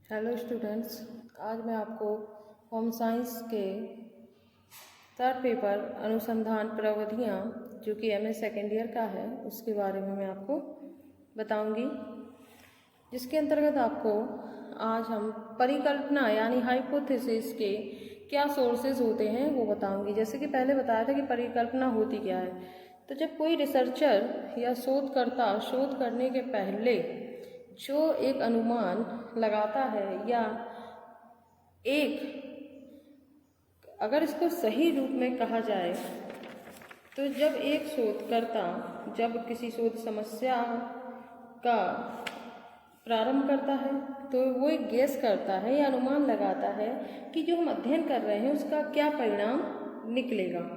Hello students, आज मैं आपको होम साइंस के थर्ड पेपर अनुसंधान प्रविधियाँ जो कि एमए सेकेंड ईयर का है उसके बारे में मैं आपको बताऊंगी, जिसके अंतर्गत आपको आज हम परिकल्पना यानी हाइपोथेसिस के क्या सोर्सेज होते हैं वो बताऊंगी। जैसे कि पहले बताया था कि परिकल्पना होती क्या है। तो जब कोई रिसर्चर या शोधकर्ता शोध करने के पहले जो एक अनुमान लगाता है या अगर इसको सही रूप में कहा जाए तो जब एक शोधकर्ता जब किसी शोध समस्या का प्रारंभ करता है तो वो एक गेस करता है या अनुमान लगाता है कि जो हम अध्ययन कर रहे हैं उसका क्या परिणाम निकलेगा।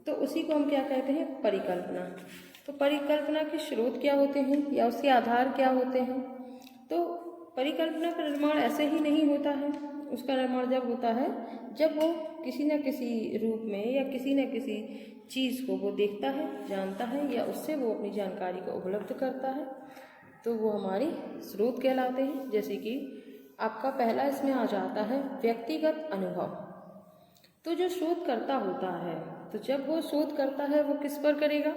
तो उसी को हम क्या कहते हैं, परिकल्पना। तो परिकल्पना के स्रोत क्या होते हैं या उसके आधार क्या होते हैं। तो परिकल्पना का निर्माण ऐसे ही नहीं होता है। उसका निर्माण जब होता है जब वो किसी न किसी रूप में या किसी न किसी चीज़ को वो देखता है, जानता है या उससे वो अपनी जानकारी को उपलब्ध करता है, तो वो हमारी स्रोत कहलाते हैं। जैसे कि आपका पहला इसमें आ जाता है व्यक्तिगत अनुभव। तो जो शोधकर्ता होता है, तो जब वो शोध करता है वो किस पर करेगा,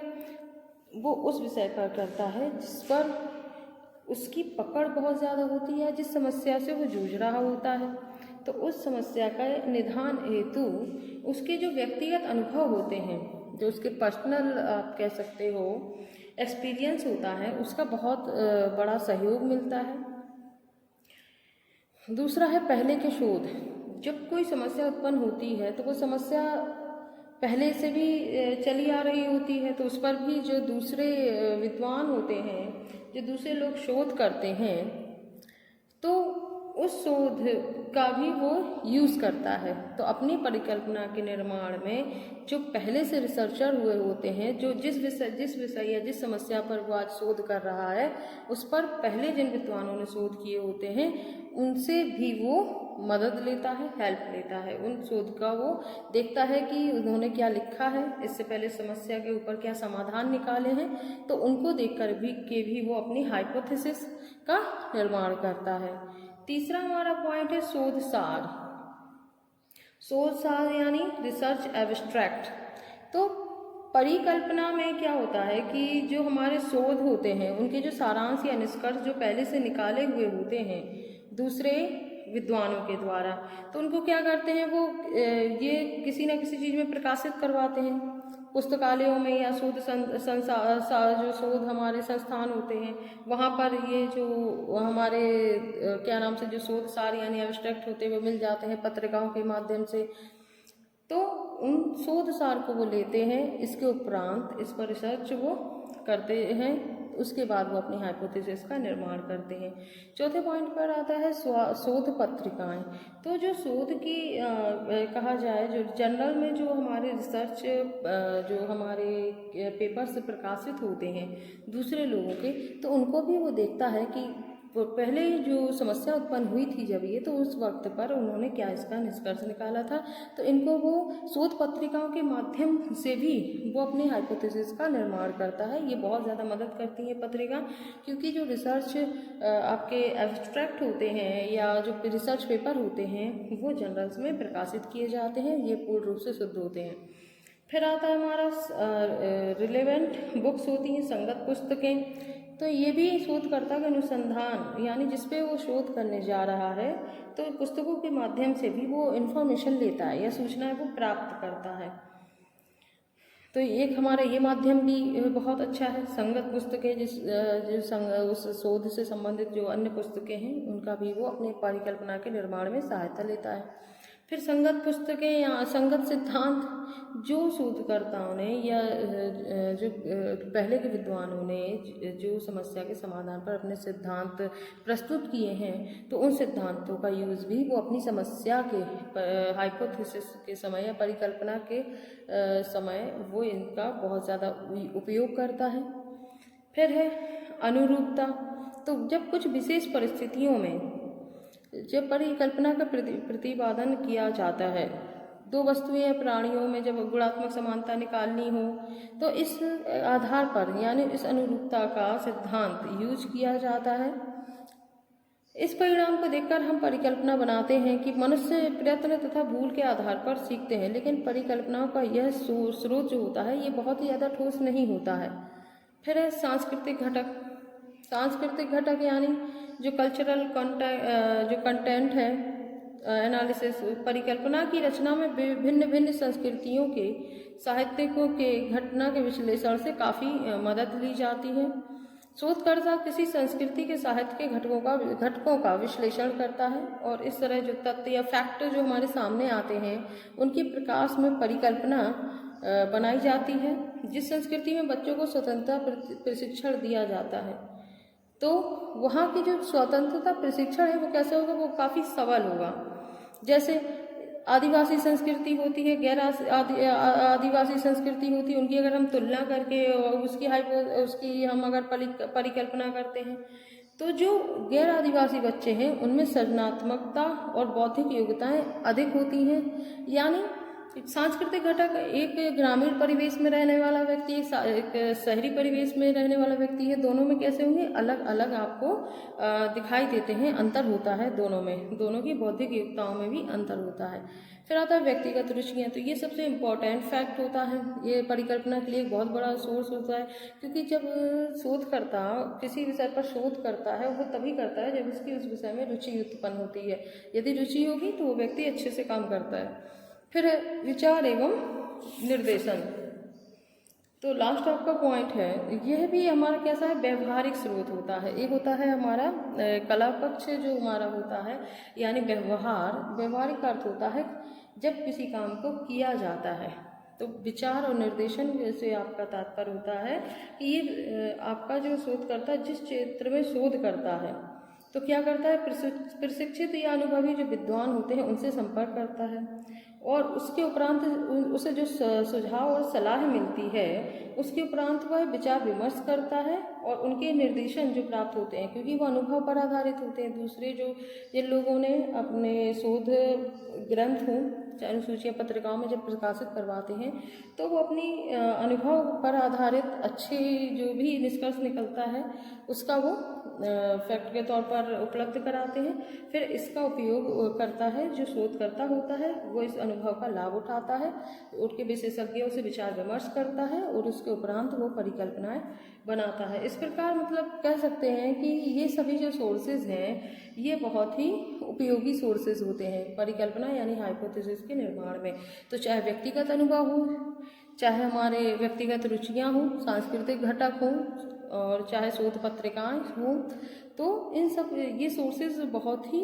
वो उस विषय पर करता है जिस पर उसकी पकड़ बहुत ज़्यादा होती है, जिस समस्या से वो जूझ रहा होता है। तो उस समस्या का निदान हेतु उसके जो व्यक्तिगत अनुभव होते हैं, जो उसके पर्सनल आप कह सकते हो एक्सपीरियंस होता है, उसका बहुत बड़ा सहयोग मिलता है। दूसरा है पहले के शोध। जब कोई समस्या उत्पन्न होती है तो वो समस्या पहले से भी चली आ रही होती है, तो उस पर भी जो दूसरे विद्वान होते हैं, जो दूसरे लोग शोध करते हैं, तो उस शोध का भी वो यूज़ करता है। तो अपनी परिकल्पना के निर्माण में जो पहले से रिसर्चर हुए होते हैं, जो जिस विषय या जिस समस्या पर वो आज शोध कर रहा है उस पर पहले जिन विद्वानों ने शोध किए होते हैं उनसे भी वो मदद लेता है, हेल्प लेता है। उन शोध का वो देखता है कि उन्होंने क्या लिखा है, इससे पहले समस्या के ऊपर क्या समाधान निकाले हैं, तो उनको देखकर भी वो अपनी हाइपोथेसिस का निर्माण करता है। तीसरा हमारा पॉइंट है शोध सार। शोध सार यानी रिसर्च एब्स्ट्रैक्ट। तो परिकल्पना में क्या होता है कि जो हमारे शोध होते हैं उनके जो सारांश या निष्कर्ष जो पहले से निकाले हुए होते हैं दूसरे विद्वानों के द्वारा, तो उनको क्या करते हैं, वो ये किसी न किसी चीज़ में प्रकाशित करवाते हैं, पुस्तकालयों में या शोध जो शोध हमारे संस्थान होते हैं वहाँ पर ये जो हमारे क्या नाम से जो शोध सार यानी एब्स्ट्रैक्ट होते हैं वो मिल जाते हैं पत्रिकाओं के माध्यम से। तो उन शोध सार को वो लेते हैं, इसके उपरांत इस पर रिसर्च वो करते हैं, उसके बाद वो अपनी हाइपोथेसिस का निर्माण करते हैं। चौथे पॉइंट पर आता है शोध पत्रिकाएं। तो जो शोध की कहा जाए, जो जर्नल में जो हमारे रिसर्च जो हमारे पेपर्स प्रकाशित होते हैं दूसरे लोगों के, तो उनको भी वो देखता है कि वो पहले जो समस्या उत्पन्न हुई थी जब ये, तो उस वक्त पर उन्होंने क्या इसका निष्कर्ष निकाला था। तो इनको वो शोध पत्रिकाओं के माध्यम से भी वो अपनी हाइपोथेसिस का निर्माण करता है। ये बहुत ज़्यादा मदद करती है पत्रिका, क्योंकि जो रिसर्च आपके एब्स्ट्रैक्ट होते हैं या जो रिसर्च पेपर होते हैं वो जर्नल्स में प्रकाशित किए जाते हैं, ये पूर्ण रूप से शुद्ध होते हैं। फिर आता है हमारा रिलेवेंट बुक्स होती हैं, संगत पुस्तकें। तो ये भी शोधकर्ता का अनुसंधान यानी जिस पे वो शोध करने जा रहा है, तो पुस्तकों के माध्यम से भी वो इन्फॉर्मेशन लेता है या सूचनाएं वो प्राप्त करता है। तो एक हमारा ये माध्यम भी बहुत अच्छा है। संगत पुस्तकें उस शोध से संबंधित जो अन्य पुस्तकें हैं उनका भी वो अपने परिकल्पना के निर्माण में सहायता लेता है। फिर संगत पुस्तकें या संगत सिद्धांत, जो शोधकर्ताओं ने या जो पहले के विद्वानों ने जो समस्या के समाधान पर अपने सिद्धांत प्रस्तुत किए हैं, तो उन सिद्धांतों का यूज़ भी वो अपनी समस्या के हाइपोथेसिस के समय या परिकल्पना के समय वो इनका बहुत ज़्यादा उपयोग करता है। फिर है अनुरूपता। तो जब कुछ विशेष परिस्थितियों में जब परिकल्पना का प्रतिपादन किया जाता है, दो वस्तुएं या प्राणियों में जब गुणात्मक समानता निकालनी हो, तो इस आधार पर यानी इस अनुरूपता का सिद्धांत यूज किया जाता है। इस परिणाम को देखकर हम परिकल्पना बनाते हैं कि मनुष्य प्रयत्न तथा भूल के आधार पर सीखते हैं, लेकिन परिकल्पनाओं का यह स्रोत जो होता है ये बहुत ही ज़्यादा ठोस नहीं होता है। फिर है सांस्कृतिक घटक। सांस्कृतिक घटक यानी जो कल्चरल जो कंटेंट है एनालिसिस, परिकल्पना की रचना में भिन्न भिन्न संस्कृतियों के साहित्यिकों के घटना के विश्लेषण से काफ़ी मदद ली जाती है। शोधकर्ता किसी संस्कृति के साहित्य के घटकों का विश्लेषण करता है और इस तरह जो तथ्य या फैक्ट जो हमारे सामने आते हैं उनके प्रकाश में परिकल्पना बनाई जाती है। जिस संस्कृति में बच्चों को स्वतंत्रता प्रशिक्षण दिया जाता है तो वहाँ की जो स्वतंत्रता प्रशिक्षण है वो कैसे होगा, वो काफ़ी सबल होगा। जैसे आदिवासी संस्कृति होती है, गैर आदिवासी संस्कृति होती है, उनकी अगर हम तुलना करके उसकी हम अगर परिकल्पना करते हैं तो जो गैर आदिवासी बच्चे हैं उनमें सृजनात्मकता और बौद्धिक योग्यताएं अधिक होती हैं। यानी सांस्कृतिक घटक एक ग्रामीण परिवेश में रहने वाला व्यक्ति, एक शहरी परिवेश में रहने वाला व्यक्ति है, दोनों में कैसे होंगे, अलग अलग आपको दिखाई देते हैं, अंतर होता है दोनों में, दोनों की बौद्धिक योग्यताओं में भी अंतर होता है। फिर आता है व्यक्तिगत रुचियाँ। तो ये सबसे इम्पोर्टेंट फैक्ट होता है, ये परिकल्पना के लिए एक बहुत बड़ा सोर्स होता है, क्योंकि जब शोधकर्ता किसी विषय पर शोध करता है वो तभी करता है जब उसकी उस विषय में रुचि उत्पन्न होती है। यदि रुचि होगी तो वो व्यक्ति अच्छे से काम करता है। फिर विचार एवं निर्देशन। तो लास्ट आपका पॉइंट है, यह भी हमारा कैसा है, व्यवहारिक स्रोत होता है। एक होता है हमारा कला पक्ष जो हमारा होता है, यानी व्यवहारिक अर्थ होता है जब किसी काम को किया जाता है। तो विचार और निर्देशन से आपका तात्पर्य होता है कि ये आपका जो शोधकर्ता जिस क्षेत्र में शोध करता है तो क्या करता है, प्रशिक्षित या अनुभवी जो विद्वान होते हैं उनसे संपर्क करता है और उसके उपरांत उसे जो सुझाव और सलाह मिलती है उसके उपरांत वह विचार विमर्श करता है और उनके निर्देशन जो प्राप्त होते हैं, क्योंकि वो अनुभव पर आधारित होते हैं। दूसरे जो जिन लोगों ने अपने शोध ग्रंथ हों चाहे अनुसूचियाँ पत्रिकाओं में जब प्रकाशित करवाते हैं तो वो अपनी अनुभव पर आधारित अच्छे जो भी निष्कर्ष निकलता है उसका वो फैक्ट के तौर पर उपलब्ध कराते हैं। फिर इसका उपयोग करता है जो शोधकर्ता होता है, वो इस अनुभव का लाभ उठाता है, उनके विशेषज्ञों से विचार विमर्श करता है और उसके उपरांत वो परिकल्पनाएं बनाता है। इस प्रकार मतलब कह सकते हैं कि ये सभी जो सोर्सेज हैं ये बहुत ही उपयोगी सोर्सेज होते हैं परिकल्पना यानी हाइपोथेसिस के निर्माण में। तो चाहे व्यक्तिगत अनुभव हो, चाहे हमारे व्यक्तिगत रुचियाँ हों, सांस्कृतिक घटक हों और चाहे शोध पत्रिकाएँ हों, तो इन सब ये सोर्सेज बहुत ही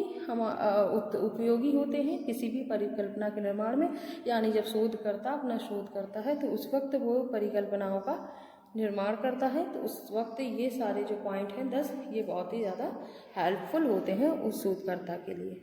उपयोगी होते हैं किसी भी परिकल्पना के निर्माण में। यानी जब शोधकर्ता अपना शोध करता है तो उस वक्त वो परिकल्पनाओं का निर्माण करता है, तो उस वक्त ये सारे जो पॉइंट हैं 10 ये बहुत ही ज़्यादा हेल्पफुल होते हैं उस शोधकर्ता के लिए।